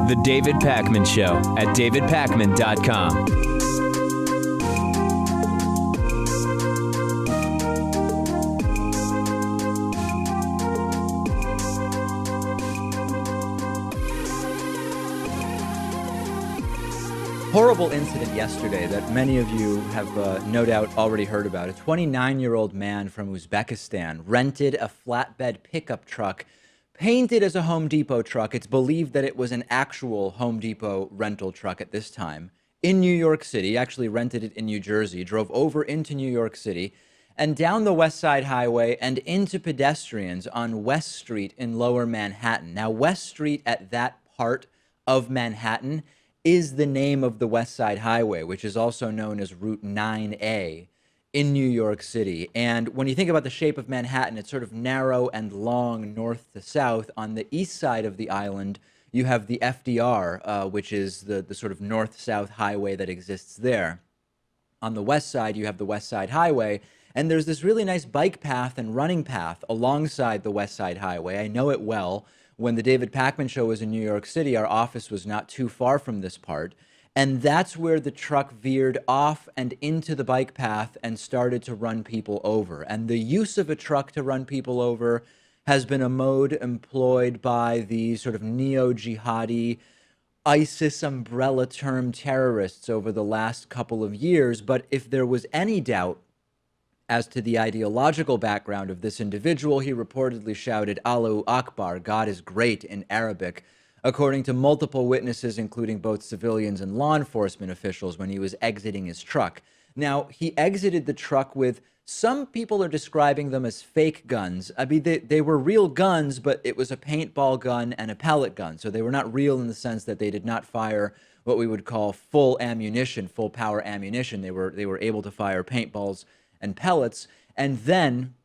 The David Pakman Show at davidpakman.com. Horrible incident yesterday that many of you have no doubt already heard about. A 29-year-old man from Uzbekistan rented a flatbed pickup truck painted as a Home Depot truck. It's believed that it was an actual Home Depot rental truck at this time in New York City. Actually rented it in New Jersey, drove over into New York City and down the West Side Highway and into pedestrians on West Street in Lower Manhattan. Now, West Street at that part of Manhattan is the name of the West Side Highway, which is also known as Route 9A in New York City. And when you think about the shape of Manhattan, it's sort of narrow and long north to south. On the east side of the island, you have the FDR, which is the sort of north-south highway that exists there. On the west side, you have the West Side Highway, and there's this really nice bike path and running path alongside the West Side Highway. I know it well. When the David Pakman Show was in New York City, our office was not too far from this part. And that's where the truck veered off and into the bike path and started to run people over. And the use of a truck to run people over has been a mode employed by the sort of neo-jihadi ISIS umbrella term terrorists over the last couple of years. But if there was any doubt as to the ideological background of this individual, he reportedly shouted, Allahu Akbar, God is great, in Arabic, according to multiple witnesses, including both civilians and law enforcement officials, when he was exiting his truck. Now, he exited the truck with, some people are describing them as fake guns. I mean, they were real guns, but it was a paintball gun and a pellet gun. So they were not real in the sense that they did not fire what we would call full ammunition, full power ammunition. They were able to fire paintballs and pellets, and then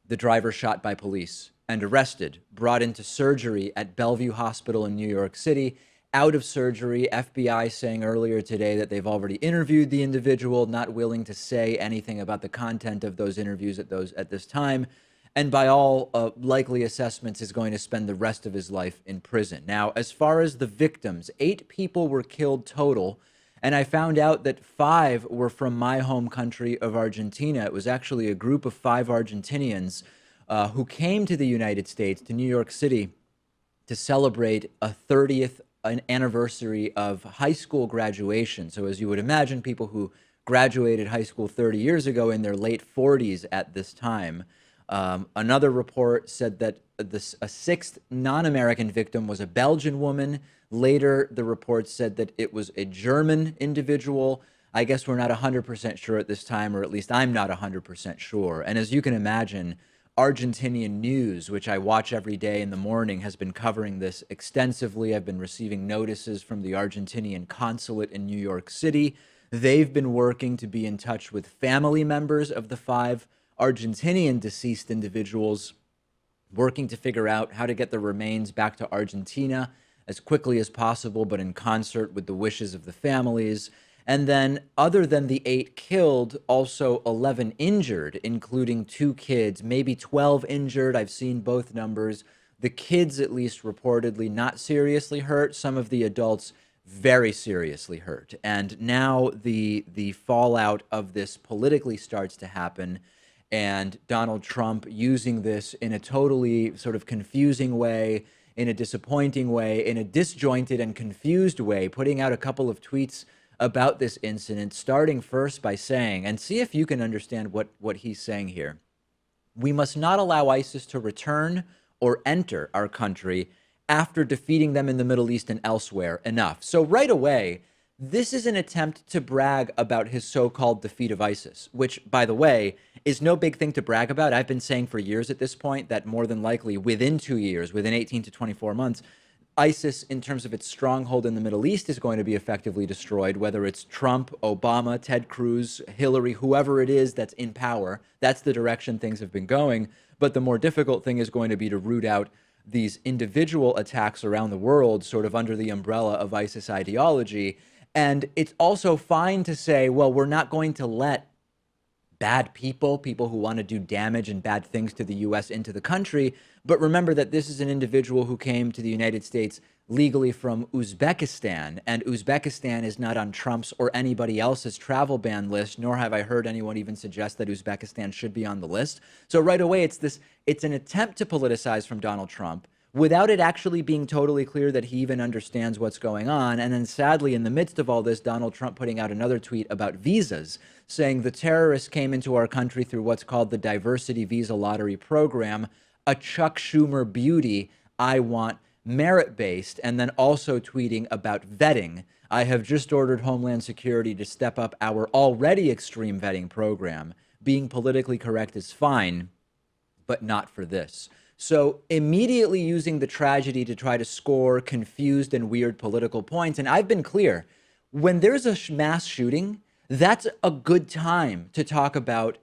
the driver shot by police and arrested, brought into surgery at Bellevue Hospital in New York City, out of surgery. FBI saying earlier today that they've already interviewed the individual, not willing to say anything about the content of those interviews at this time, and by all likely assessments is going to spend the rest of his life in prison. Now, as far as the victims, 8 people were killed total, and I found out that 5 were from my home country of Argentina. It was actually a group of 5 Argentinians who came to the United States, to New York City, to celebrate a 30th anniversary of high school graduation. So as you would imagine, people who graduated high school 30 years ago in their late 40s at this time. Another report said that a 6th non-American victim was a Belgian woman. Later, the report said that it was a German individual. I guess we're not 100% sure at this time, or at least I'm not 100% sure. And as you can imagine, Argentinian news, which I watch every day in the morning, has been covering this extensively. I've been receiving notices from the Argentinian consulate in New York City. They've been working to be in touch with family members of the 5 Argentinian deceased individuals, working to figure out how to get the remains back to Argentina as quickly as possible, but in concert with the wishes of the families. And then, other than the 8 killed, also 11 injured, including 2 kids, maybe 12 injured. I've seen both numbers. The kids, at least reportedly, not seriously hurt. Some of the adults very seriously hurt. And now the fallout of this politically starts to happen. And Donald Trump using this in a totally sort of confusing way, in a disappointing way, in a disjointed and confused way, putting out a couple of tweets about this incident, starting first by saying, and see if you can understand what he's saying here. We must not allow ISIS to return or enter our country after defeating them in the Middle East and elsewhere. Enough. So right away, this is an attempt to brag about his so-called defeat of ISIS, which, by the way, is no big thing to brag about. I've been saying for years at this point that more than likely within 2 years, within 18 to 24 months, ISIS, in terms of its stronghold in the Middle East, is going to be effectively destroyed, whether it's Trump, Obama, Ted Cruz, Hillary, whoever it is that's in power. That's the direction things have been going. But the more difficult thing is going to be to root out these individual attacks around the world, sort of under the umbrella of ISIS ideology. And it's also fine to say, well, we're not going to let bad people, people who want to do damage and bad things to the US into the country. But remember that this is an individual who came to the United States legally from Uzbekistan, and Uzbekistan is not on Trump's or anybody else's travel ban list, nor have I heard anyone even suggest that Uzbekistan should be on the list. So right away, it's an attempt to politicize from Donald Trump without it actually being totally clear that he even understands what's going on. And then sadly, in the midst of all this, Donald Trump putting out another tweet about visas, saying the terrorists came into our country through what's called the Diversity Visa Lottery Program, a Chuck Schumer beauty. I want merit-based, and then also tweeting about vetting. I have just ordered Homeland Security to step up our already extreme vetting program. Being politically correct is fine, but not for this. So immediately using the tragedy to try to score confused and weird political points. And I've been clear, when there's a mass shooting, that's a good time to talk about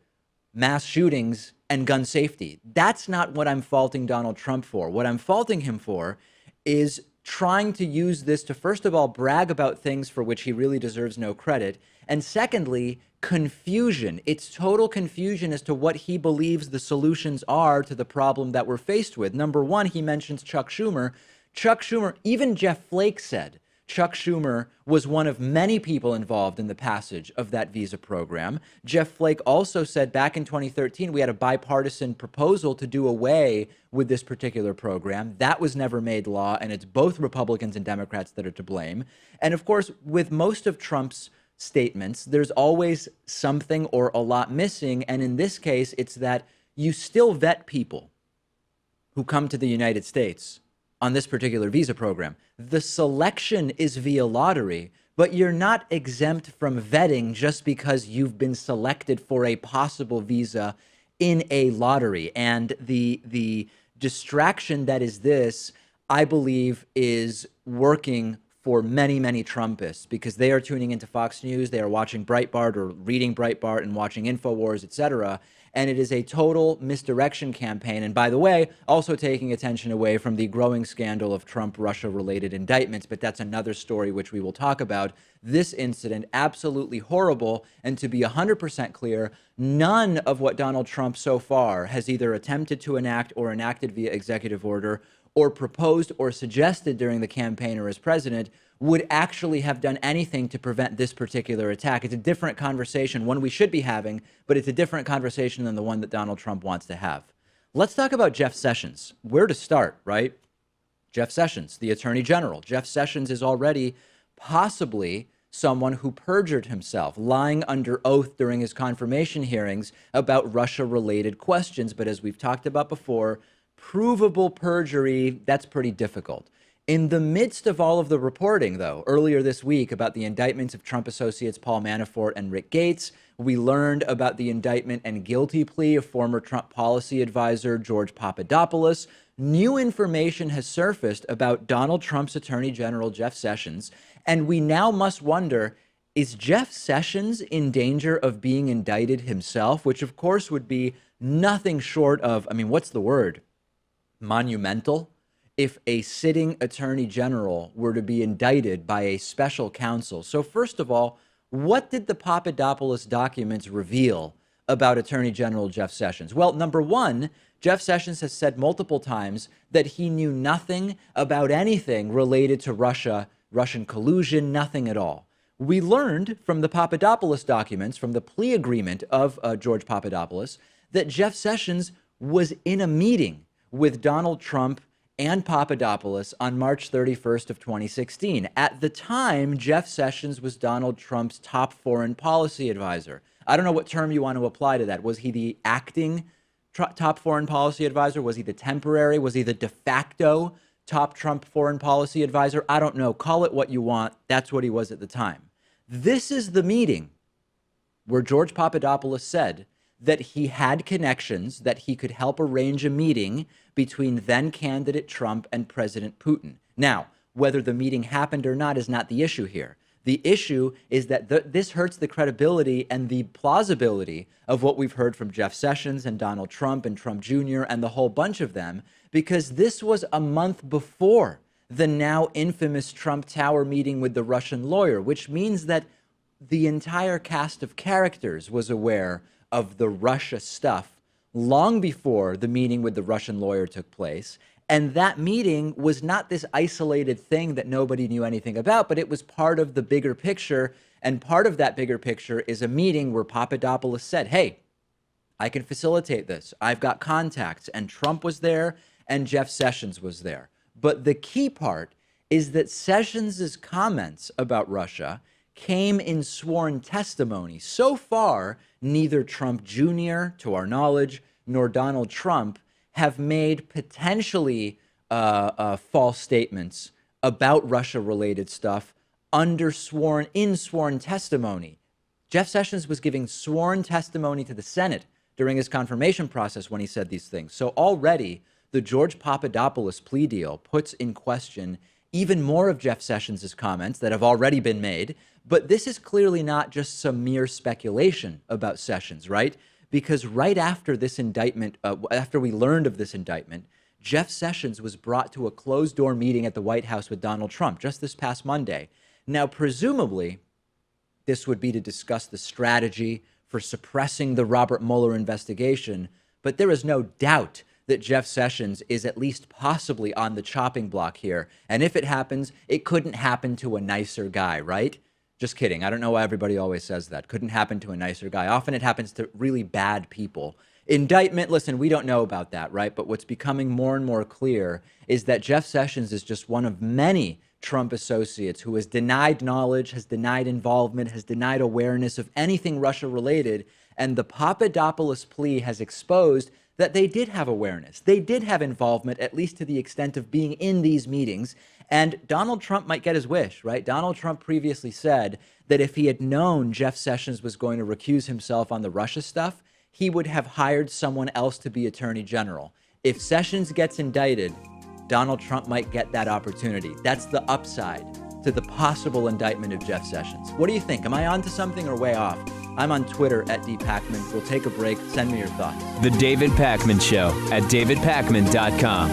mass shootings and gun safety. That's not what I'm faulting Donald Trump for. What I'm faulting him for is trying to use this to, first of all, brag about things for which he really deserves no credit. And secondly, confusion. It's total confusion as to what he believes the solutions are to the problem that we're faced with. Number one, he mentions Chuck Schumer. Chuck Schumer, even Jeff Flake said, Chuck Schumer was one of many people involved in the passage of that visa program. Jeff Flake also said back in 2013, we had a bipartisan proposal to do away with this particular program. That was never made law, and it's both Republicans and Democrats that are to blame. And of course, with most of Trump's statements, there's always something or a lot missing. And in this case, it's that you still vet people who come to the United States on this particular visa program. The selection is via lottery, but you're not exempt from vetting just because you've been selected for a possible visa in a lottery. And the distraction that is this, I believe, is working for many, many Trumpists, because they are tuning into Fox News, they are watching Breitbart or reading Breitbart and watching InfoWars, etc. And it is a total misdirection campaign. And by the way, also taking attention away from the growing scandal of Trump-Russia-related indictments. But that's another story which we will talk about. This incident, absolutely horrible. And to be 100% clear, none of what Donald Trump so far has either attempted to enact or enacted via executive order or proposed or suggested during the campaign or as president would actually have done anything to prevent this particular attack. It's a different conversation, one we should be having, but it's a different conversation than the one that Donald Trump wants to have. Let's talk about Jeff Sessions. Where to start, right? Jeff Sessions, the Attorney General. Jeff Sessions is already possibly someone who perjured himself, lying under oath during his confirmation hearings about Russia-related questions. But as we've talked about before, provable perjury, that's pretty difficult. In the midst of all of the reporting, though, earlier this week about the indictments of Trump associates Paul Manafort and Rick Gates, we learned about the indictment and guilty plea of former Trump policy advisor George Papadopoulos. New information has surfaced about Donald Trump's Attorney General Jeff Sessions, and we now must wonder, is Jeff Sessions in danger of being indicted himself, which of course would be nothing short of, what's the word? Monumental. If a sitting attorney general were to be indicted by a special counsel. So first of all, what did the Papadopoulos documents reveal about Attorney General Jeff Sessions? Well, number one, Jeff Sessions has said multiple times that he knew nothing about anything related to Russia, Russian collusion, nothing at all. We learned from the Papadopoulos documents, from the plea agreement of George Papadopoulos, that Jeff Sessions was in a meeting with Donald Trump and Papadopoulos on March 31st of 2016. At the time, Jeff Sessions was Donald Trump's top foreign policy advisor. I don't know what term you want to apply to that. Was he the acting top foreign policy advisor? Was he the temporary? Was he the de facto top Trump foreign policy advisor? I don't know. Call it what you want. That's what he was at the time. This is the meeting where George Papadopoulos said that he had connections, that he could help arrange a meeting between then candidate Trump and President Putin. Now, whether the meeting happened or not is not the issue here. The issue is that this hurts the credibility and the plausibility of what we've heard from Jeff Sessions and Donald Trump and Trump Jr. and the whole bunch of them, because this was a month before the now infamous Trump Tower meeting with the Russian lawyer, which means that the entire cast of characters was aware of the Russia stuff long before the meeting with the Russian lawyer took place. And that meeting was not this isolated thing that nobody knew anything about, but it was part of the bigger picture. And part of that bigger picture is a meeting where Papadopoulos said, hey, I can facilitate this. I've got contacts. And Trump was there and Jeff Sessions was there. But the key part is that Sessions' comments about Russia came in sworn testimony. So far, neither Trump Jr., to our knowledge, nor Donald Trump have made potentially false statements about Russia-related stuff in sworn testimony. Jeff Sessions was giving sworn testimony to the Senate during his confirmation process when he said these things. So already, the George Papadopoulos plea deal puts in question even more of Jeff Sessions' comments that have already been made. But this is clearly not just some mere speculation about Sessions, right? Because right after this indictment, after we learned of this indictment, Jeff Sessions was brought to a closed-door meeting at the White House with Donald Trump just this past Monday. Now, presumably, this would be to discuss the strategy for suppressing the Robert Mueller investigation, but there is no doubt that Jeff Sessions is at least possibly on the chopping block here. And if it happens, it couldn't happen to a nicer guy, right? Just kidding. I don't know why everybody always says that. Couldn't happen to a nicer guy. Often it happens to really bad people. Indictment, listen, we don't know about that, right? But what's becoming more and more clear is that Jeff Sessions is just one of many Trump associates who has denied knowledge, has denied involvement, has denied awareness of anything Russia-related. And the Papadopoulos plea has exposed that they did have awareness. They did have involvement, at least to the extent of being in these meetings. And Donald Trump might get his wish, right? Donald Trump previously said that if he had known Jeff Sessions was going to recuse himself on the Russia stuff, he would have hired someone else to be attorney general. If Sessions gets indicted, Donald Trump might get that opportunity. That's the upside to the possible indictment of Jeff Sessions. What do you think? Am I onto something or way off? I'm on Twitter at @DPakman. We'll take a break. Send me your thoughts. The David Pakman Show at davidpakman.com.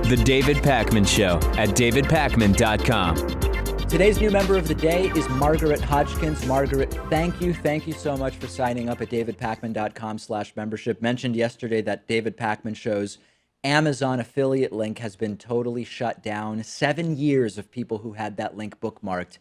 The David Pakman Show at davidpakman.com. Today's new member of the day is Margaret Hodgkins. Margaret, thank you. Thank you so much for signing up at davidpakman.com/membership. Mentioned yesterday that David Pakman Show's Amazon affiliate link has been totally shut down. 7 years of people who had that link bookmarked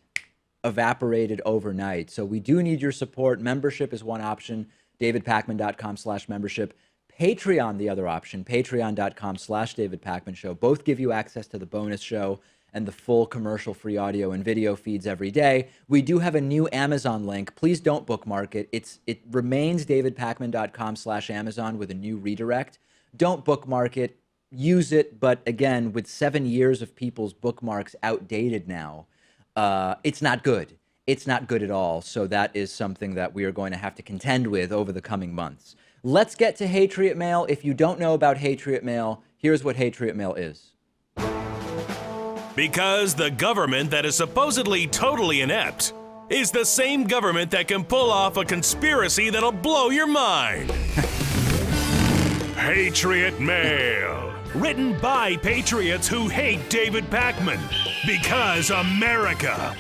evaporated overnight. So we do need your support. Membership is one option, davidpakman.com/membership. Patreon, the other option, patreon.com/David Pakman Show. Both give you access to the bonus show and the full commercial-free audio and video feeds every day. We do have a new Amazon link. Please don't bookmark it. It remains davidpakman.com/Amazon with a new redirect. Don't bookmark it. Use it. But again, with 7 years of people's bookmarks outdated now, it's not good. It's not good at all. So that is something that we are going to have to contend with over the coming months. Let's get to Hatriot Mail. If you don't know about Hatriot Mail, here's what Hatriot Mail is. Because the government that is supposedly totally inept is the same government that can pull off a conspiracy that'll blow your mind. Hatriot Mail. Written by patriots who hate David Pakman. Because America.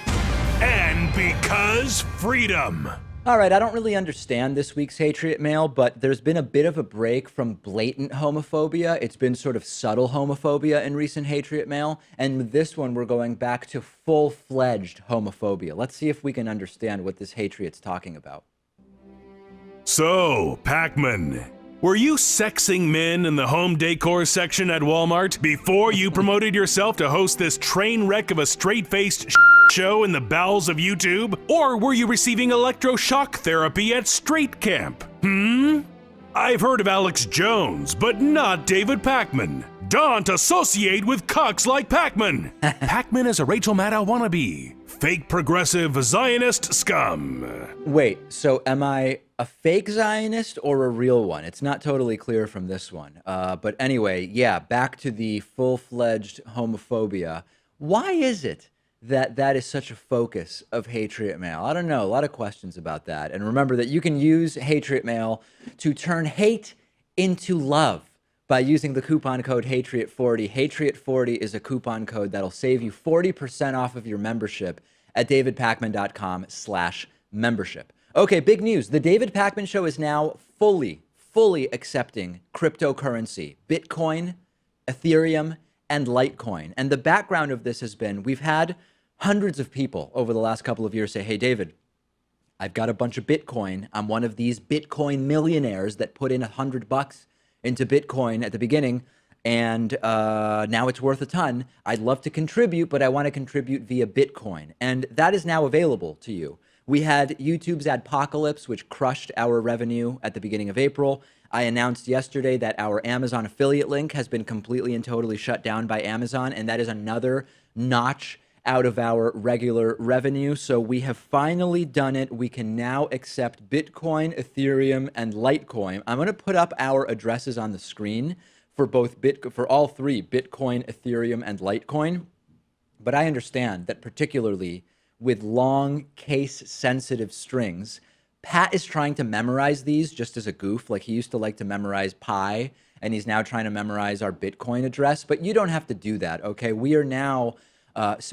And because freedom. All right, I don't really understand this week's Hatriot Mail, but there's been a bit of a break from blatant homophobia. It's been sort of subtle homophobia in recent Hatriot Mail. And with this one, we're going back to full-fledged homophobia. Let's see if we can understand what this Hatriot's talking about. So, Pakman, were you sexing men in the home decor section at Walmart before you promoted yourself to host this train wreck of a straight-faced show in the bowels of YouTube? Or were you receiving electroshock therapy at Straight Camp? I've heard of Alex Jones, but not David Pakman. Don't associate with cucks like Pakman. Pakman is a Rachel Maddow wannabe. Fake progressive Zionist scum. Wait, so am I a fake Zionist or a real one? It's not totally clear from this one. But anyway, yeah, back to the full-fledged homophobia. Why is it that is such a focus of Hatriot Mail? I don't know. A lot of questions about that. And remember that you can use Hatriot Mail to turn hate into love by using the coupon code Hatriot40. Hatriot40 is a coupon code that'll save you 40% off of your membership at davidpakman.com/membership. Okay, big news. The David Pakman Show is now fully accepting cryptocurrency, Bitcoin, Ethereum, and Litecoin. And the background of this has been, we've had hundreds of people over the last couple of years say, hey, David, I've got a bunch of Bitcoin. I'm one of these Bitcoin millionaires that put in $100 into Bitcoin at the beginning, and now it's worth a ton. I'd love to contribute, but I want to contribute via Bitcoin. And that is now available to you. We had YouTube's Adpocalypse, which crushed our revenue at the beginning of April. I announced yesterday that our Amazon affiliate link has been completely and totally shut down by Amazon, and that is another notch out of our regular revenue. So we have finally done it. We can now accept Bitcoin, Ethereum, and Litecoin. I'm going to put up our addresses on the screen for for all three, Bitcoin, Ethereum, and Litecoin. But I understand that particularly with long case-sensitive strings, Pat is trying to memorize these just as a goof. Like, he used to like to memorize pi, and he's now trying to memorize our Bitcoin address. But you don't have to do that, okay? We are now,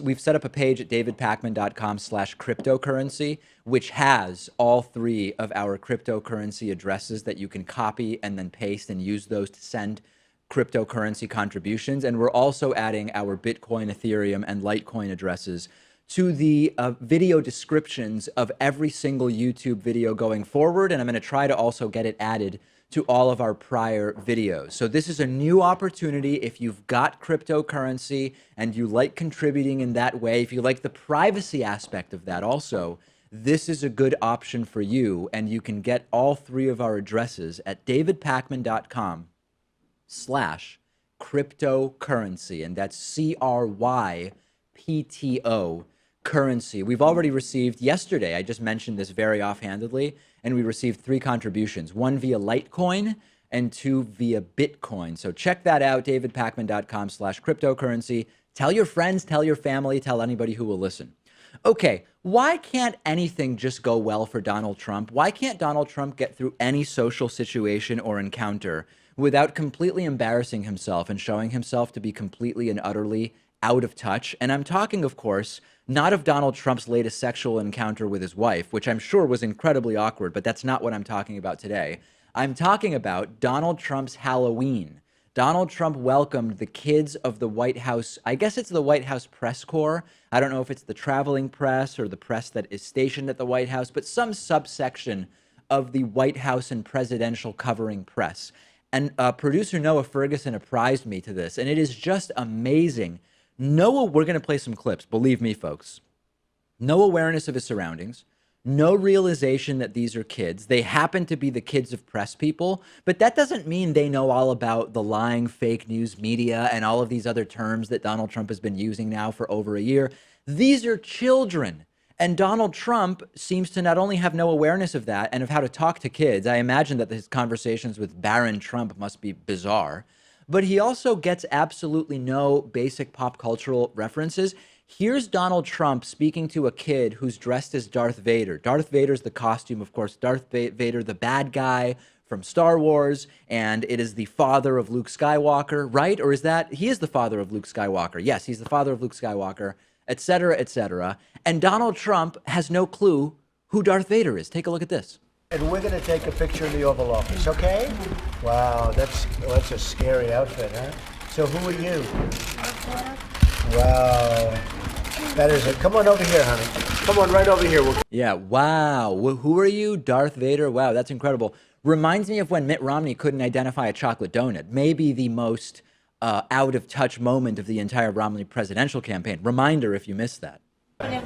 we've set up a page at davidpakman.com/cryptocurrency, which has all three of our cryptocurrency addresses that you can copy and then paste and use those to send cryptocurrency contributions. And we're also adding our Bitcoin, Ethereum, and Litecoin addresses to the video descriptions of every single YouTube video going forward. And I'm going to try to also get it added to all of our prior videos. So this is a new opportunity. If you've got cryptocurrency and you like contributing in that way, if you like the privacy aspect of that also, this is a good option for you. And you can get all three of our addresses at davidpakman.com/cryptocurrency. And that's CRYPTO currency. We've already received yesterday, I just mentioned this very offhandedly, and we received 3 contributions, 1 via Litecoin and 2 via Bitcoin. So check that out, davidpakman.com/cryptocurrency. Tell your friends, tell your family, tell anybody who will listen. Okay, why can't anything just go well for Donald Trump? Why can't Donald Trump get through any social situation or encounter without completely embarrassing himself and showing himself to be completely and utterly out of touch? And I'm talking, of course, not of Donald Trump's latest sexual encounter with his wife, which I'm sure was incredibly awkward, but that's not what I'm talking about today. I'm talking about Donald Trump's Halloween. Donald Trump welcomed the kids of the White House. I guess it's the White House press corps. I don't know if it's the traveling press or the press that is stationed at the White House, but some subsection of the White House and presidential covering press. And producer Noah Ferguson apprised me to this, and it is just amazing. Noah, we're going to play some clips, believe me, folks. No awareness of his surroundings, no realization that these are kids. They happen to be the kids of press people, but that doesn't mean they know all about the lying fake news media and all of these other terms that Donald Trump has been using now for over a year. These are children. And Donald Trump seems to not only have no awareness of that and of how to talk to kids. I imagine that his conversations with Barron Trump must be bizarre. But he also gets absolutely no basic pop cultural references. Here's Donald Trump speaking to a kid who's dressed as Darth Vader. Darth Vader's the costume, of course. Darth Vader, the bad guy from Star Wars, and it is the father of Luke Skywalker, right? Or is that, he is the father of Luke Skywalker. Yes, he's the father of Luke Skywalker, etc., etc. And Donald Trump has no clue who Darth Vader is. Take a look at this. And we're going to take a picture in the Oval Office, okay? Wow, that's a scary outfit, huh? So who are you? Wow. That is it. Come on over here, honey. Come on right over here. Yeah, wow. Who are you? Darth Vader? Wow, that's incredible. Reminds me of when Mitt Romney couldn't identify a chocolate donut. Maybe the most out-of-touch moment of the entire Romney presidential campaign. Reminder if you missed that. Thank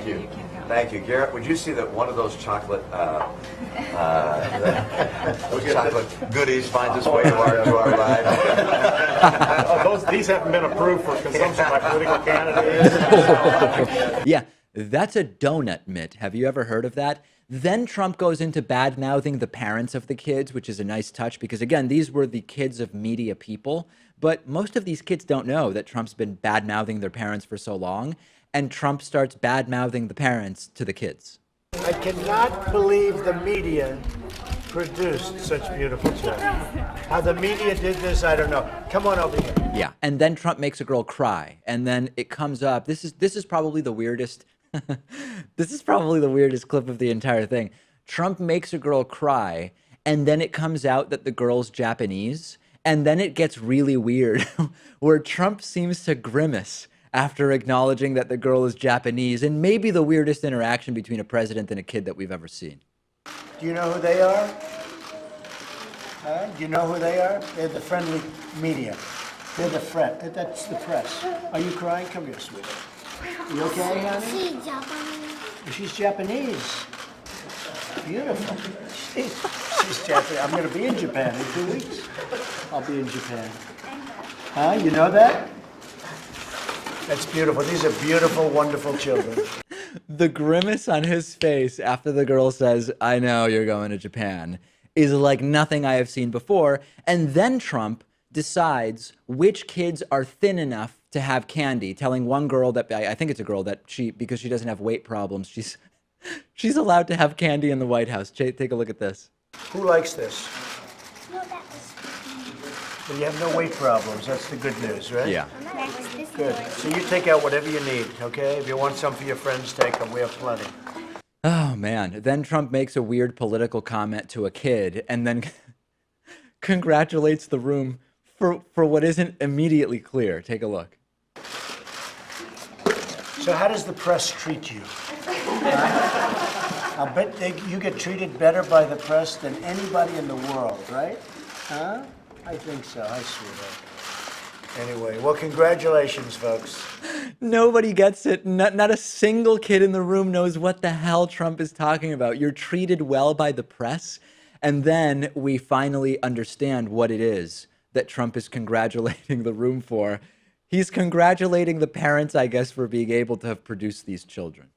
you. Thank you. Garrett, would you see that one of those chocolate chocolate goodies finds its way to our ride? These haven't been approved for consumption by political candidates. Yeah, that's a donut, Mitt. Have you ever heard of that? Then Trump goes into bad-mouthing the parents of the kids, which is a nice touch because, again, these were the kids of media people. But most of these kids don't know that Trump's been bad-mouthing their parents for so long. And Trump starts bad-mouthing the parents to the kids. I cannot believe the media produced such beautiful children. How the media did this, I don't know. Come on over here. Yeah, and then Trump makes a girl cry, and then it comes up. This is probably the weirdest. This is probably the weirdest clip of the entire thing. Trump makes a girl cry, and then it comes out that the girl's Japanese, and then it gets really weird, where Trump seems to grimace after acknowledging that the girl is Japanese, and maybe the weirdest interaction between a president and a kid that we've ever seen. Do you know who they are? Do you know who they are? They're the friendly media. They're the that's the press. Are you crying? Come here, sweetie. You okay, honey? She's Japanese. She's Japanese. Beautiful. She's Japanese. I'm going to be in Japan in 2 weeks. I'll be in Japan. Huh? You know that? That's beautiful. These are beautiful, wonderful children. The grimace on his face after the girl says, I know you're going to Japan, is like nothing I have seen before. And then Trump decides which kids are thin enough to have candy, telling one girl that, I think it's a girl, that because she doesn't have weight problems, she's allowed to have candy in the White House. Take a look at this. Who likes this? No, that was Well, you have no weight problems. That's the good news, right? Yeah. this Good. So you take out whatever you need, okay? If you want some for your friends, take them. We have plenty. Oh, man. Then Trump makes a weird political comment to a kid and then congratulates the room for what isn't immediately clear. Take a look. So how does the press treat you? I'll bet you get treated better by the press than anybody in the world, right? Huh? I think so. I swear. Anyway, well, congratulations, folks. Nobody gets it. Not a single kid in the room knows what the hell Trump is talking about. You're treated well by the press, and then we finally understand what it is that Trump is congratulating the room for. He's congratulating the parents, I guess, for being able to have produced these children.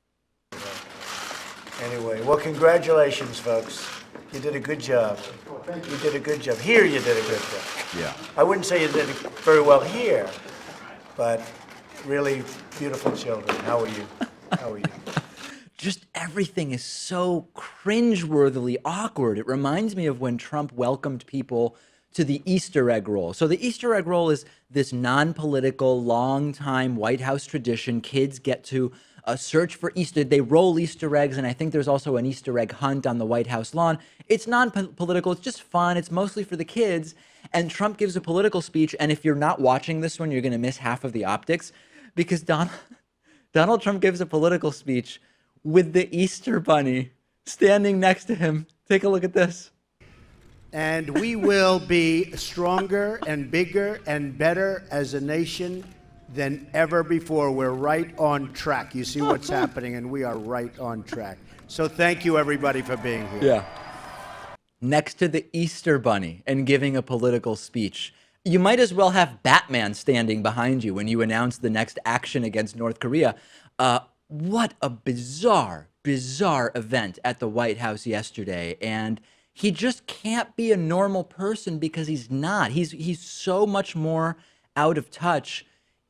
Anyway, well, congratulations, folks. You did a good job. You did a good job. Here you did a good job. Yeah. I wouldn't say you did it very well here, but really beautiful children. How are you? How are you? Just everything is so cringeworthily awkward. It reminds me of when Trump welcomed people to the Easter egg roll. So the Easter egg roll is this non-political, long-time White House tradition. Kids get to search for Easter. They roll Easter eggs, and I think there's also an Easter egg hunt on the White House lawn. It's non-political. It's just fun. It's mostly for the kids. And Trump gives a political speech, and if you're not watching this one, you're going to miss half of the optics, because Donald Trump gives a political speech with the Easter bunny standing next to him. Take a look at this. And we will be stronger and bigger and better as a nation than ever before. We're right on track. You see what's happening, and we are right on track. So thank you, everybody, for being here. Yeah. Next to the Easter bunny and giving a political speech. You might as well have Batman standing behind you when you announce the next action against North Korea. What a bizarre event at the White House yesterday. And he just can't be a normal person because he's not. He's so much more out of touch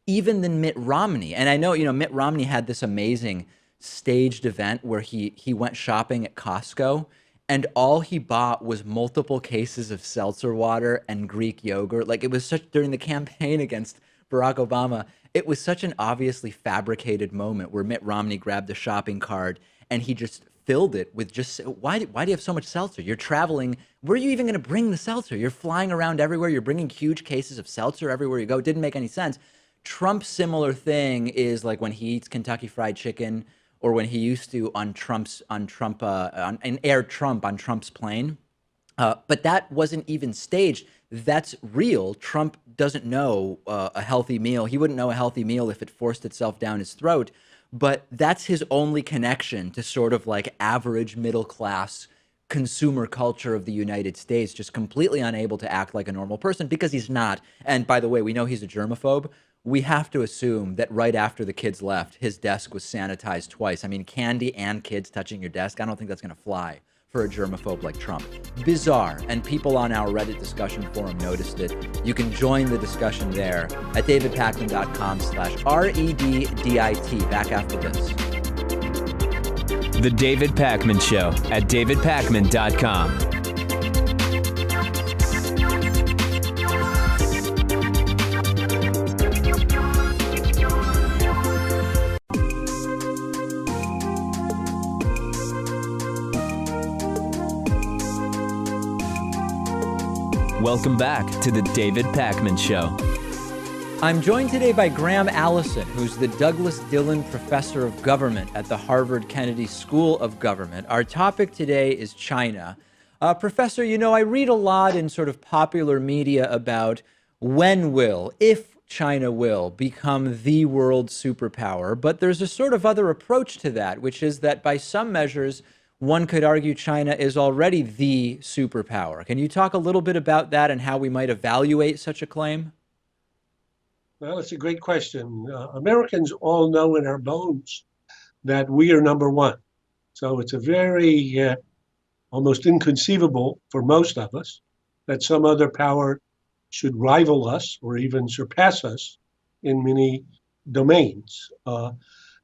even than Mitt Romney. And I know, Mitt Romney had this amazing staged event where he went shopping at Costco, and all he bought was multiple cases of seltzer water and Greek yogurt. Like, it was such, during the campaign against Barack Obama, it was such an obviously fabricated moment where Mitt Romney grabbed a shopping cart and he just filled it with just, why do you have so much seltzer? You're traveling. Where are you even going to bring the seltzer? You're flying around everywhere. You're bringing huge cases of seltzer everywhere you go. It didn't make any sense. Trump's similar thing is like when he eats Kentucky Fried Chicken, or when he used to on Trump's plane. But that wasn't even staged. That's real. Trump doesn't know a healthy meal. He wouldn't know a healthy meal if it forced itself down his throat. But that's his only connection to sort of like average middle class consumer culture of the United States, just completely unable to act like a normal person because he's not. And by the way, we know he's a germaphobe. We have to assume that right after the kids left, his desk was sanitized twice. I mean, candy and kids touching your desk, I don't think that's going to fly for a germaphobe like Trump. Bizarre, and people on our Reddit discussion forum noticed it. You can join the discussion there at davidpakman.com/REDDIT. Back after this. The David Pakman Show at davidpakman.com. Welcome back to the David Pakman Show. I'm joined today by Graham Allison, who's the Douglas Dillon Professor of Government at the Harvard Kennedy School of Government. Our topic today is China. Professor, you know, I read a lot in sort of popular media about when will, if China will, become the world superpower. But there's a sort of other approach to that, which is that by some measures, one could argue China is already the superpower. Can you talk a little bit about that and how we might evaluate such a claim? Well, it's a great question. Americans all know in our bones that we are number one. So it's a very almost inconceivable for most of us that some other power should rival us or even surpass us in many domains.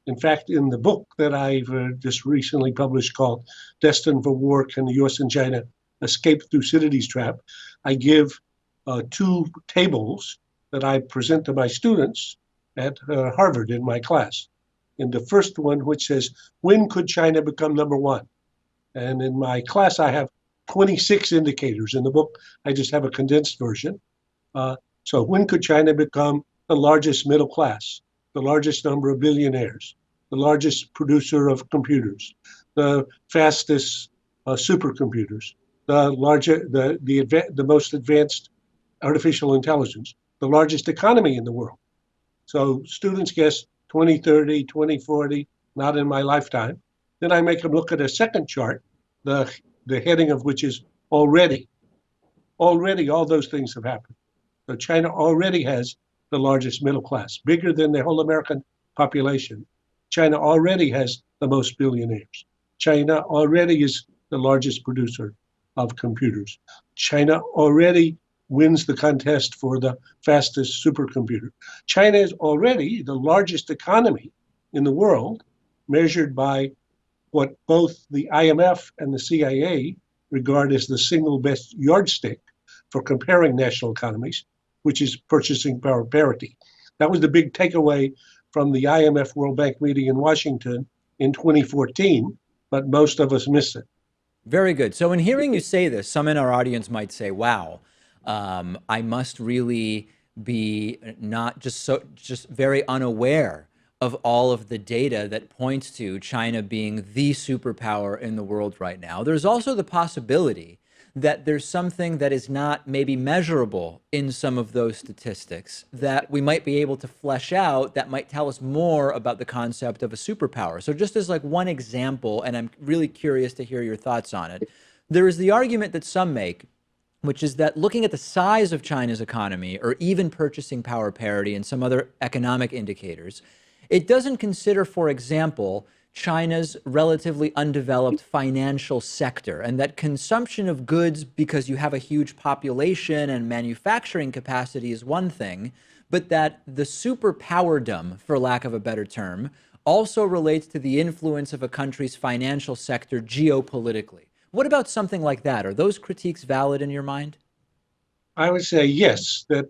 In fact, in the book that I've just recently published called Destined for War, Can the U.S. and China Escape Thucydides' Trap, I give two tables that I present to my students at Harvard in my class. In the first one, which says, when could China become number one? And in my class, I have 26 indicators. In the book, I just have a condensed version. So when could China become the largest middle class, the largest number of billionaires, the largest producer of computers, the fastest supercomputers, the most advanced artificial intelligence, the largest economy in the world? So students guess 2030, 2040, not in my lifetime. Then I make them look at a second chart, the heading of which is already. Already, all those things have happened. So China already has the largest middle class, bigger than the whole American population. China already has the most billionaires. China already is the largest producer of computers. China already wins the contest for the fastest supercomputer. China is already the largest economy in the world, measured by what both the IMF and the CIA regard as the single best yardstick for comparing national economies, which is purchasing power parity. That was the big takeaway from the IMF World Bank meeting in Washington in 2014, but most of us missed it. Very good. So in hearing you say this, some in our audience might say, wow, I must really be not just very unaware of all of the data that points to China being the superpower in the world right now. There's also the possibility that there's something that is not maybe measurable in some of those statistics that we might be able to flesh out that might tell us more about the concept of a superpower. So just as like one example, and I'm really curious to hear your thoughts on it, there is the argument that some make, which is that looking at the size of China's economy or even purchasing power parity and some other economic indicators, it doesn't consider, for example, China's relatively undeveloped financial sector, and that consumption of goods because you have a huge population and manufacturing capacity is one thing, but that the superpowerdom, for lack of a better term, also relates to the influence of a country's financial sector geopolitically. What about something like that? Are those critiques valid in your mind? I would say yes, that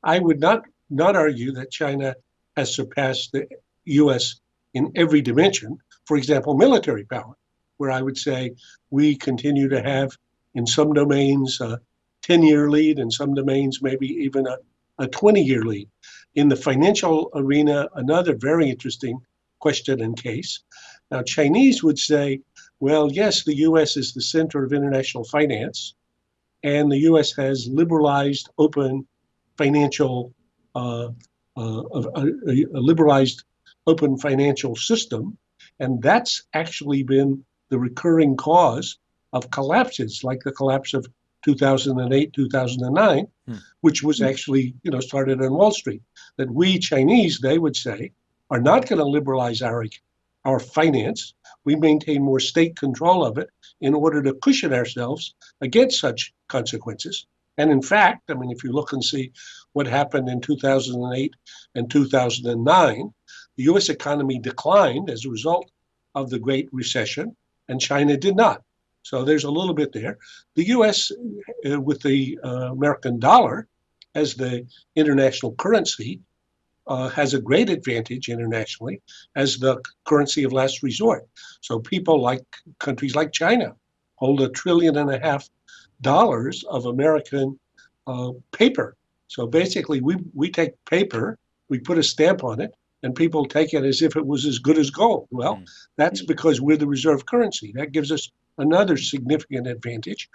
I would not argue that China has surpassed the U.S. in every dimension. For example, military power, where I would say we continue to have, in some domains, a 10-year lead, in some domains, maybe even a 20-year lead. In the financial arena, another very interesting question and case. Now, Chinese would say, well, yes, the U.S. is the center of international finance, and the U.S. has liberalized open financial, a liberalized open financial system, and that's actually been the recurring cause of collapses, like the collapse of 2008, 2009, which was actually, started on Wall Street. That we Chinese, they would say, are not going to liberalize our finance. We maintain more state control of it in order to cushion ourselves against such consequences. And in fact, if you look and see what happened in 2008 and 2009, the U.S. economy declined as a result of the Great Recession, and China did not. So there's a little bit there. The U.S., with the American dollar as the international currency, has a great advantage internationally as the currency of last resort. So people like countries like China hold $1.5 trillion dollars of American paper. So basically, we take paper, we put a stamp on it, and people take it as if it was as good as gold. Well, that's because we're the reserve currency. That gives us another significant advantage.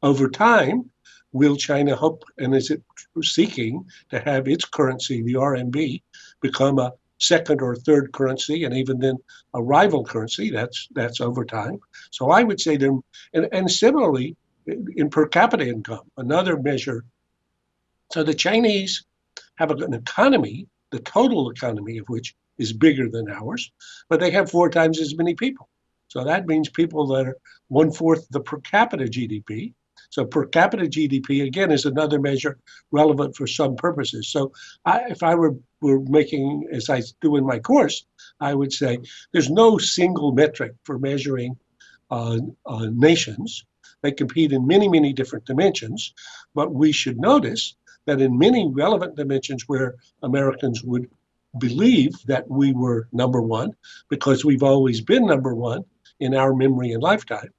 Over time, will China hope, and is it seeking to have its currency, the RMB, become a second or third currency, and even then a rival currency? That's over time. So I would say them, and similarly in per capita income, another measure. So the Chinese have an economy, the total economy of which is bigger than ours, but they have 4 times as many people. So that means people that are 1/4 the per capita GDP. So per capita GDP, again, is another measure relevant for some purposes. So if I were making, as I do in my course, I would say there's no single metric for measuring nations. They compete in many, many different dimensions, but we should notice that in many relevant dimensions where Americans would believe that we were number one, because we've always been number one in our memory and lifetime,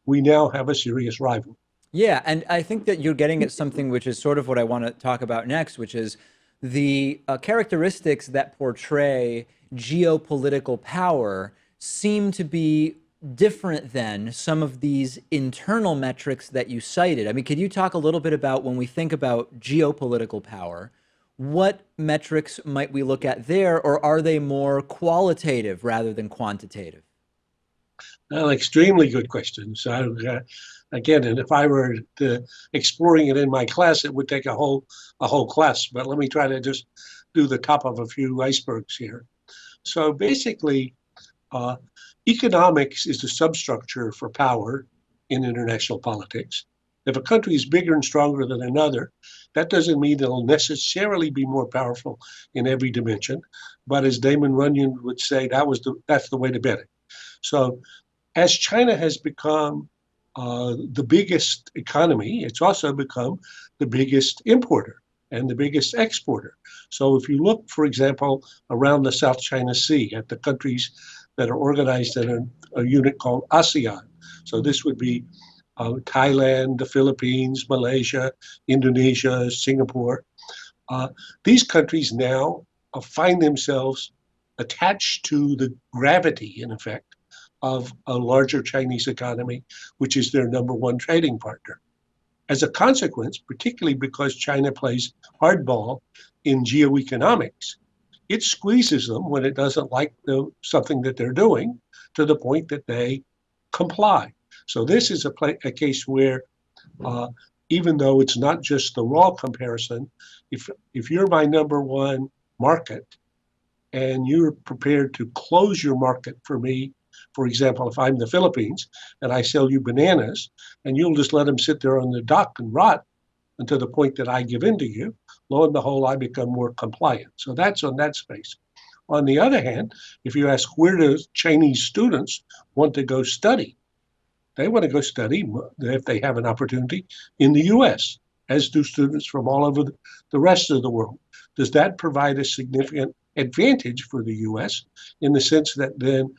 we now have a serious rival. Yeah, and I think that you're getting at something which is sort of what I want to talk about next, which is the characteristics that portray geopolitical power seem to be different than some of these internal metrics that you cited. I mean, could you talk a little bit about, when we think about geopolitical power, what metrics might we look at there, or are they more qualitative rather than quantitative? Well, extremely good question. So again, and if I were exploring it in my class, it would take a whole class. But let me try to just do the top of a few icebergs here. So basically, economics is the substructure for power in international politics. If a country is bigger and stronger than another, that doesn't mean it'll necessarily be more powerful in every dimension. But as Damon Runyon would say, that's the way to bet it. So as China has become the biggest economy, it's also become the biggest importer and the biggest exporter. So if you look, for example, around the South China Sea at the countries that are organized in a unit called ASEAN. So this would be Thailand, the Philippines, Malaysia, Indonesia, Singapore. These countries now find themselves attached to the gravity, in effect, of a larger Chinese economy, which is their number one trading partner. As a consequence, particularly because China plays hardball in geoeconomics, it squeezes them when it doesn't like something that they're doing, to the point that they comply. So this is a case where, even though it's not just the raw comparison, if you're my number one market and you're prepared to close your market for me, for example, if I'm the Philippines and I sell you bananas and you'll just let them sit there on the dock and rot until the point that I give in to you, lo and behold, I become more compliant. So that's on that space. On the other hand, if you ask where do Chinese students want to go study, they want to go study, if they have an opportunity, in the US, as do students from all over the rest of the world. Does that provide a significant advantage for the US in the sense that then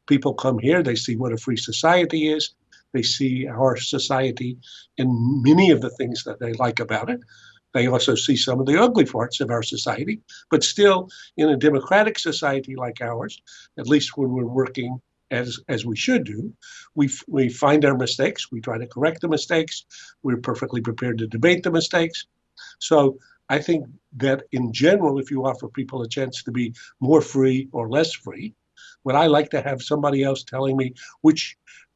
people come here, they see what a free society is, they see our society in many of the things that they like about it. They also see some of the ugly parts of our society, but still in a democratic society like ours, at least when we're working as we should do, we find our mistakes, we try to correct the mistakes, we're perfectly prepared to debate the mistakes. So I think that in general, if you offer people a chance to be more free or less free, would I like to have somebody else telling me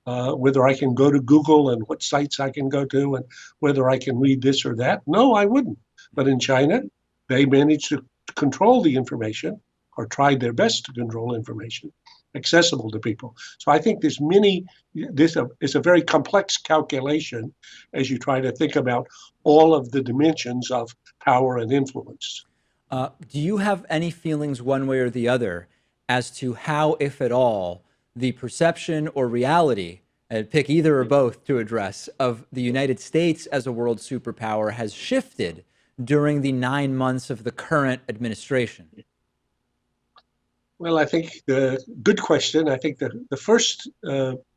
whether I can go to Google and what sites I can go to and whether I can read this or that? No, I wouldn't. But in China, they managed to control the information, or tried their best to control information accessible to people. So I think this is a very complex calculation as you try to think about all of the dimensions of power and influence. Do you have any feelings one way or the other as to how, if at all, the perception or reality, and pick either or both to address, of the United States as a world superpower has shifted during the 9 months of the current administration? Well, I think good question. I think the first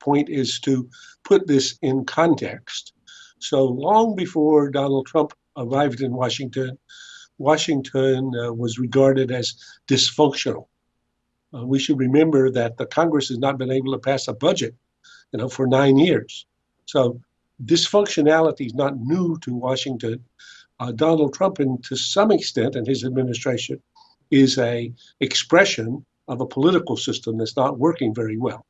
point is to put this in context. So long before Donald Trump arrived in Washington, Washington was regarded as dysfunctional. We should remember that the Congress has not been able to pass a budget, for 9 years. So dysfunctionality is not new to Washington. Donald Trump, and to some extent, and his administration, is a expression of a political system that's not working very well.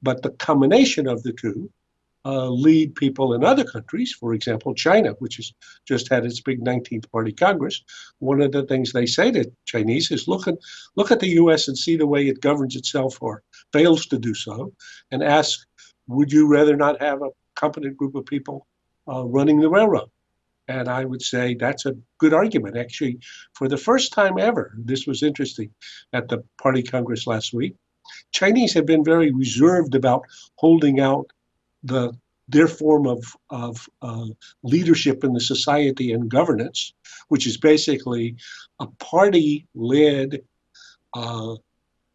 But the combination of the two lead people in other countries, for example, China, which has just had its big 19th Party Congress. One of the things they say to Chinese is look at the U.S. and see the way it governs itself or fails to do so, and ask, would you rather not have a competent group of people running the railroad? And I would say that's a good argument. Actually, for the first time ever, this was interesting, at the Party Congress last week, Chinese have been very reserved about holding out their form of leadership in the society and governance, which is basically a party-led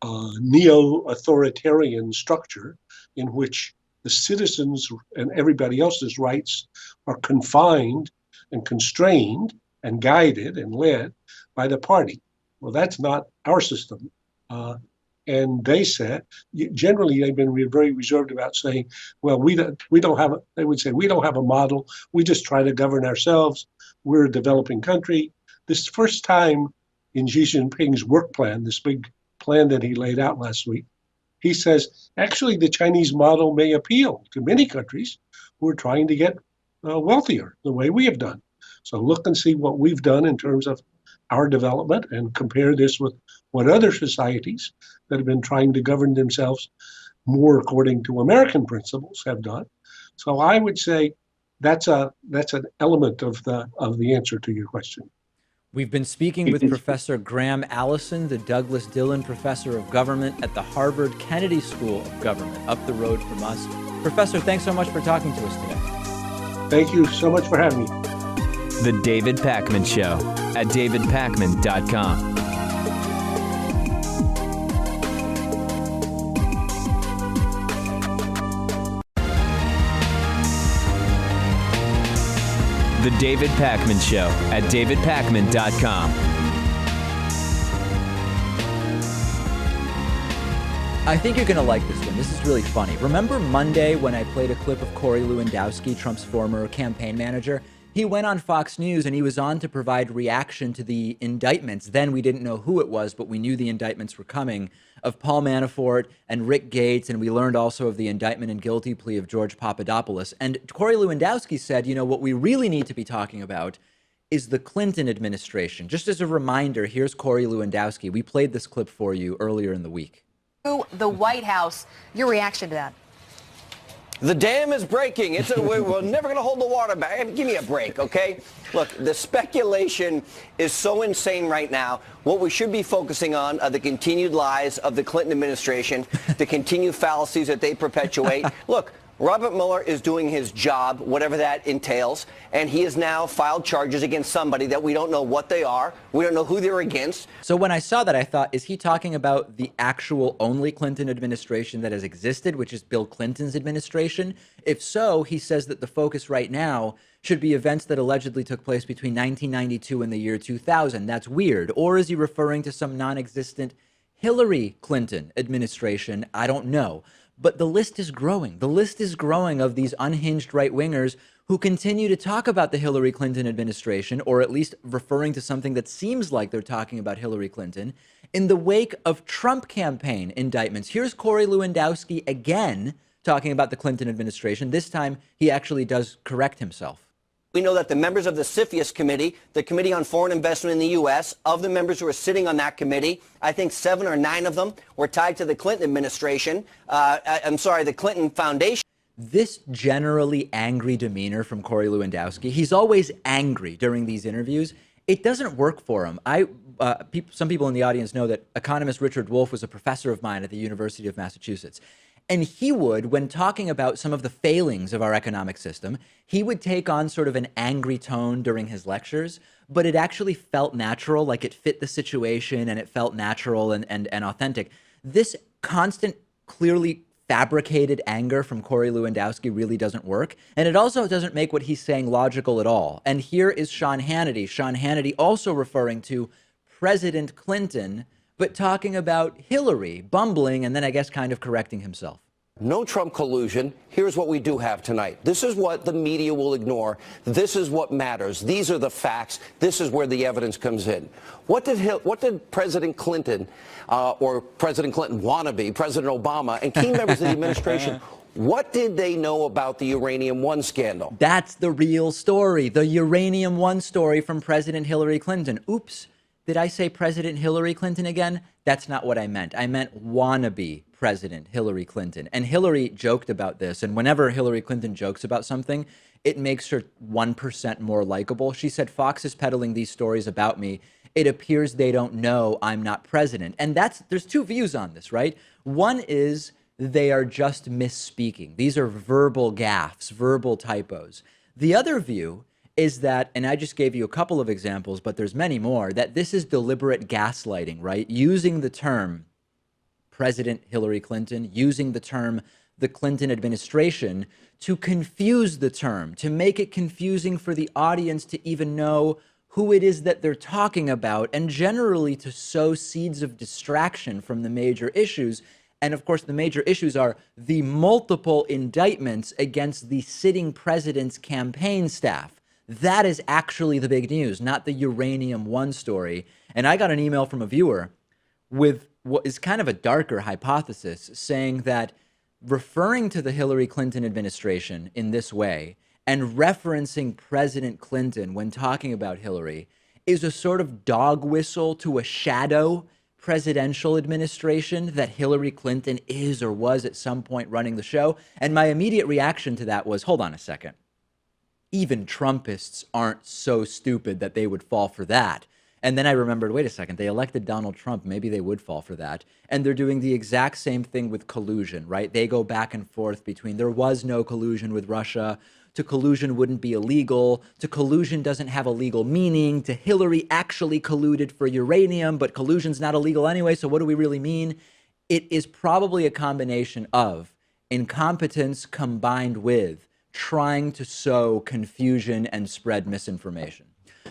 neo-authoritarian structure in which the citizens and everybody else's rights are confined and constrained and guided and led by the party. Well, that's not our system. And they said, generally, they've been very reserved about saying, well, we don't have they would say, we don't have a model. We just try to govern ourselves. We're a developing country. This first time in Xi Jinping's work plan, this big plan that he laid out last week, he says, actually, the Chinese model may appeal to many countries who are trying to get wealthier the way we have done. So look and see what we've done in terms of our development and compare this with what other societies that have been trying to govern themselves more according to American principles have done. So I would say that's an element of the answer to your question. We've been speaking with Professor Graham Allison, the Douglas Dillon Professor of Government at the Harvard Kennedy School of Government, up the road from us. Professor, thanks so much for talking to us today. Thank you so much for having me. The David Pakman Show at davidpakman.com. The David Pakman Show at davidpakman.com. I think you're going to like this one. This is really funny. Remember Monday when I played a clip of Corey Lewandowski, Trump's former campaign manager? He went on Fox News and he was on to provide reaction to the indictments. Then we didn't know who it was, but we knew the indictments were coming, of Paul Manafort and Rick Gates. And we learned also of the indictment and guilty plea of George Papadopoulos. And Corey Lewandowski said, what we really need to be talking about is the Clinton administration. Just as a reminder, here's Corey Lewandowski. We played this clip for you earlier in the week. The White House, your reaction to that? The dam is breaking. We're never going to hold the water back. Give me a break, okay? Look, the speculation is so insane right now. What we should be focusing on are the continued lies of the Clinton administration, the continued fallacies that they perpetuate. Look, Robert Mueller is doing his job, whatever that entails, and he has now filed charges against somebody that we don't know what they are. We don't know who they're against. So when I saw that, I thought, is he talking about the actual only Clinton administration that has existed, which is Bill Clinton's administration? If so, he says that the focus right now should be events that allegedly took place between 1992 and the year 2000. That's weird. Or is he referring to some non-existent Hillary Clinton administration? I don't know. But the list is growing. The list is growing of these unhinged right-wingers who continue to talk about the Hillary Clinton administration, or at least referring to something that seems like they're talking about Hillary Clinton, in the wake of Trump campaign indictments. Here's Corey Lewandowski again talking about the Clinton administration. This time, he actually does correct himself. We know that the members of the CFIUS committee, the Committee on Foreign Investment in the U.S., of the members who are sitting on that committee, I think 7 or 9 of them were tied to the Clinton administration. The Clinton Foundation. This generally angry demeanor from Corey Lewandowski, he's always angry during these interviews. It doesn't work for him. Some people in the audience know that economist Richard Wolff was a professor of mine at the University of Massachusetts. And he would, when talking about some of the failings of our economic system, he would take on sort of an angry tone during his lectures, but it actually felt natural, like it fit the situation and it felt natural and authentic. This constant, clearly fabricated anger from Corey Lewandowski really doesn't work. And it also doesn't make what he's saying logical at all. And here is Sean Hannity. Sean Hannity also referring to President Clinton, but talking about Hillary, bumbling, and then I guess kind of correcting himself. No Trump collusion. Here's what we do have tonight. This is what the media will ignore. This is what matters. These are the facts. This is where the evidence comes in. What did President Clinton or President Clinton wannabe, President Obama, and key members of the administration, what did they know about the Uranium One scandal? That's the real story, the Uranium One story from President Hillary Clinton. Oops, did I say President Hillary Clinton again? That's not what I meant. I meant wannabe President Hillary Clinton. And Hillary joked about this. And whenever Hillary Clinton jokes about something, it makes her 1% more likable. She said, Fox is peddling these stories about me. It appears they don't know I'm not president. And there's two views on this, right? One is they are just misspeaking. These are verbal gaffes, verbal typos. The other view is that, and I just gave you a couple of examples, but there's many more, that this is deliberate gaslighting, right? Using the term President Hillary Clinton, using the term the Clinton administration to confuse the term, to make it confusing for the audience to even know who it is that they're talking about, and generally to sow seeds of distraction from the major issues. And of course, the major issues are the multiple indictments against the sitting president's campaign staff. That is actually the big news, not the Uranium One story. And I got an email from a viewer with what is kind of a darker hypothesis, saying that referring to the Hillary Clinton administration in this way and referencing President Clinton when talking about Hillary is a sort of dog whistle to a shadow presidential administration that Hillary Clinton is or was at some point running the show. And my immediate reaction to that was, hold on a second. Even Trumpists aren't so stupid that they would fall for that. And then I remembered, wait a second, they elected Donald Trump. Maybe they would fall for that. And they're doing the exact same thing with collusion, right? They go back and forth between there was no collusion with Russia, to collusion wouldn't be illegal, to collusion doesn't have a legal meaning, to Hillary actually colluded for uranium, but collusion's not illegal anyway, so what do we really mean? It is probably a combination of incompetence combined with trying to sow confusion and spread misinformation.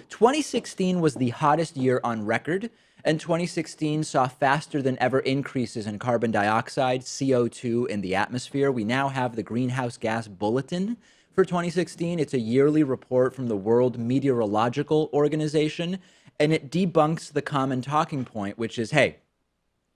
2016 was the hottest year on record, and 2016 saw faster than ever increases in carbon dioxide, CO2 in the atmosphere. We now have the Greenhouse Gas Bulletin for 2016. It's a yearly report from the World Meteorological Organization, and it debunks the common talking point, which is, hey,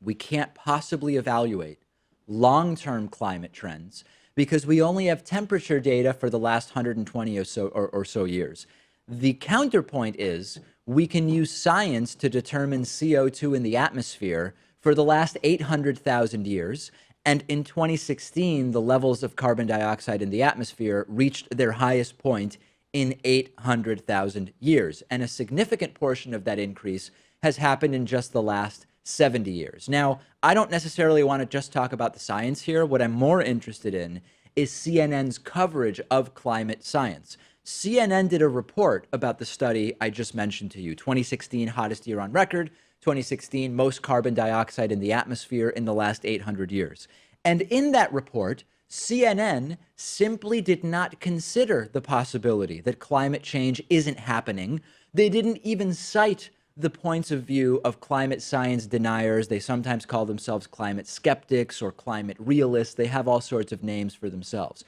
we can't possibly evaluate long-term climate trends because we only have temperature data for the last 120 or so years. The counterpoint is we can use science to determine CO2 in the atmosphere for the last 800,000 years. And in 2016, the levels of carbon dioxide in the atmosphere reached their highest point in 800,000 years. And a significant portion of that increase has happened in just the last 70 years. Now, I don't necessarily want to just talk about the science here. What I'm more interested in is CNN's coverage of climate science. CNN did a report about the study I just mentioned to you, 2016 hottest year on record, 2016 most carbon dioxide in the atmosphere in the last 800 years. And in that report, CNN simply did not consider the possibility that climate change isn't happening. They didn't even cite the points of view of climate science deniers. They sometimes call themselves climate skeptics or climate realists. They have all sorts of names for themselves.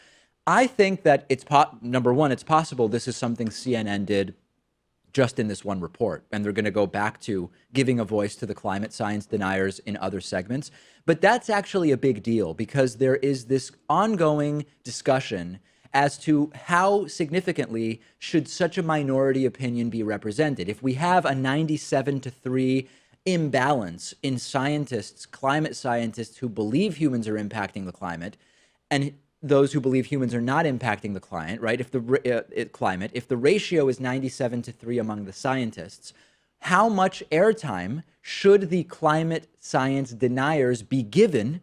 I think that number one, it's possible this is something CNN did just in this one report, and they're going to go back to giving a voice to the climate science deniers in other segments. But that's actually a big deal because there is this ongoing discussion as to how significantly should such a minority opinion be represented. If we have a 97-3 imbalance in scientists, climate scientists who believe humans are impacting the climate, and those who believe humans are not impacting the climate, right? If the ratio is 97-3 among the scientists, how much airtime should the climate science deniers be given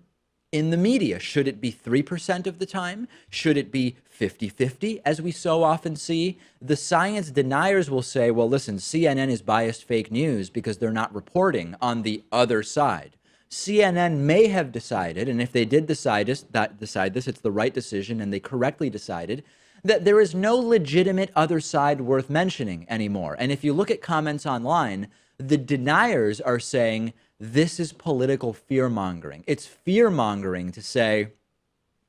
in the media? Should it be 3% of the time? Should it be 50-50, as we so often see? The science deniers will say, well, listen, CNN is biased fake news because they're not reporting on the other side. CNN may have decided, and if they did decide this, it's the right decision, and they correctly decided that there is no legitimate other side worth mentioning anymore. And if you look at comments online, the deniers are saying this is political fear-mongering. It's fear-mongering to say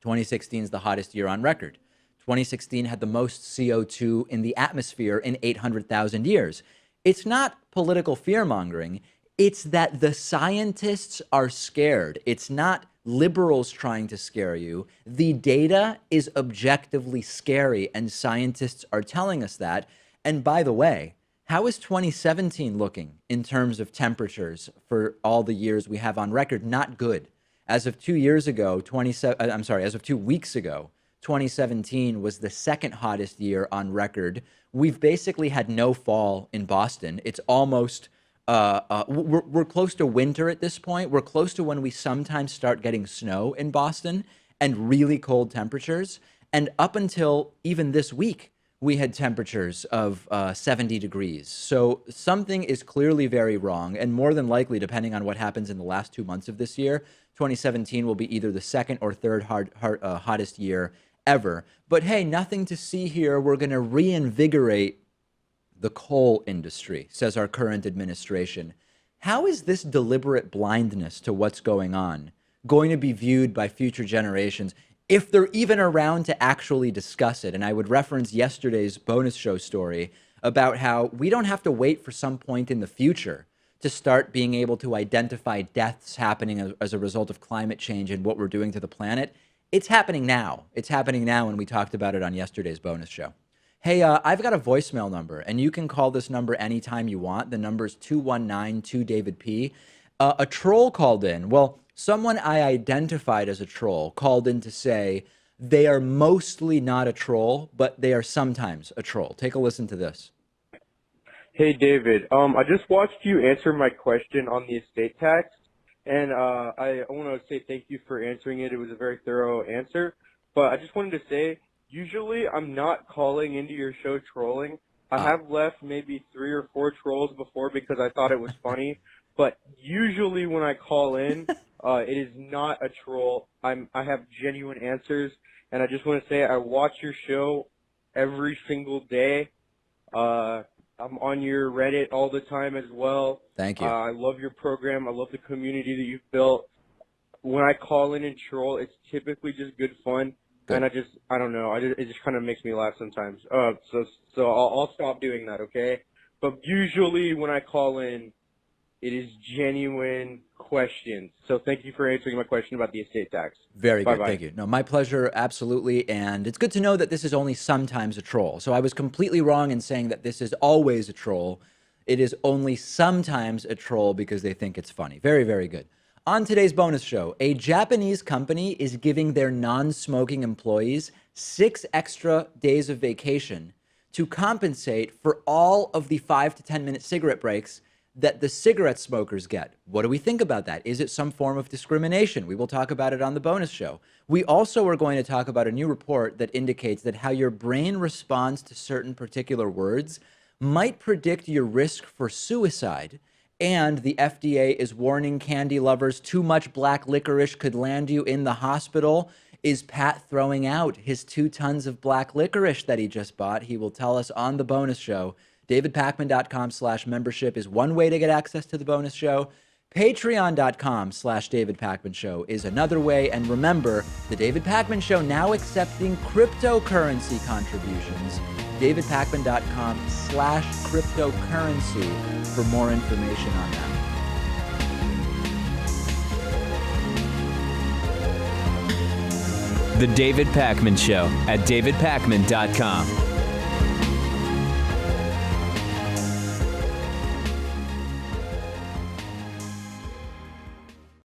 2016 is the hottest year on record. 2016 had the most CO2 in the atmosphere in 800,000 years. It's not political fear-mongering. It's that the scientists are scared. It's not liberals trying to scare you. The data is objectively scary, and scientists are telling us that. And by the way, how is 2017 looking in terms of temperatures for all the years we have on record? Not good. As of 2 years ago, as of 2 weeks ago, 2017 was the second hottest year on record. We've basically had no fall in Boston. It's almost we're close to winter at this point. We're close to when we sometimes start getting snow in Boston and really cold temperatures. And up until even this week, we had temperatures of 70 degrees. So something is clearly very wrong. And more than likely, depending on what happens in the last 2 months of this year, 2017 will be either the second or third hottest year ever. But hey, nothing to see here. We're going to reinvigorate the coal industry, says our current administration. How is this deliberate blindness to what's going on going to be viewed by future generations if they're even around to actually discuss it? And I would reference yesterday's bonus show story about how we don't have to wait for some point in the future to start being able to identify deaths happening as a result of climate change and what we're doing to the planet. It's happening now. It's happening now, and we talked about it on yesterday's bonus show. Hey, I've got a voicemail number, and you can call this number anytime you want. The number is 219-2-DAVID-P. A troll called in. Well, someone I identified as a troll called in to say they are mostly not a troll, but they are sometimes a troll. Take a listen to this. Hey, David. I just watched you answer my question on the estate tax, and I want to say thank you for answering it. It was a very thorough answer. But I just wanted to say, usually I'm not calling into your show trolling. I have left maybe 3 or 4 trolls before because I thought it was funny. But usually when I call in, it is not a troll. I have genuine answers. And I just want to say I watch your show every single day. I'm on your Reddit all the time as well. Thank you. I love your program. I love the community that you've built. When I call in and troll, it's typically just good fun. Good. And I don't know. It just kind of makes me laugh sometimes. So I'll stop doing that, okay? But usually when I call in, it is genuine questions. So thank you for answering my question about the estate tax. Very good. Thank you. No, my pleasure. Absolutely. And it's good to know that this is only sometimes a troll. So I was completely wrong in saying that this is always a troll. It is only sometimes a troll because they think it's funny. Very, very good. On today's bonus show, a Japanese company is giving their non-smoking employees 6 extra days of vacation to compensate for all of the 5 to 10 minute cigarette breaks that the cigarette smokers get. What do we think about that? Is it some form of discrimination? We will talk about it on the bonus show. We also are going to talk about a new report that indicates that how your brain responds to certain particular words might predict your risk for suicide. And the FDA is warning candy lovers too much black licorice could land you in the hospital. Is Pat throwing out his 2 tons of black licorice that he just bought? He will tell us on the bonus show. DavidPakman.com/membership is one way to get access to the bonus show. Patreon.com/David Pakman Show is another way. And remember, the David Pakman Show now accepting cryptocurrency contributions. DavidPakman.com/cryptocurrency for more information on that. The David Pakman Show at DavidPakman.com.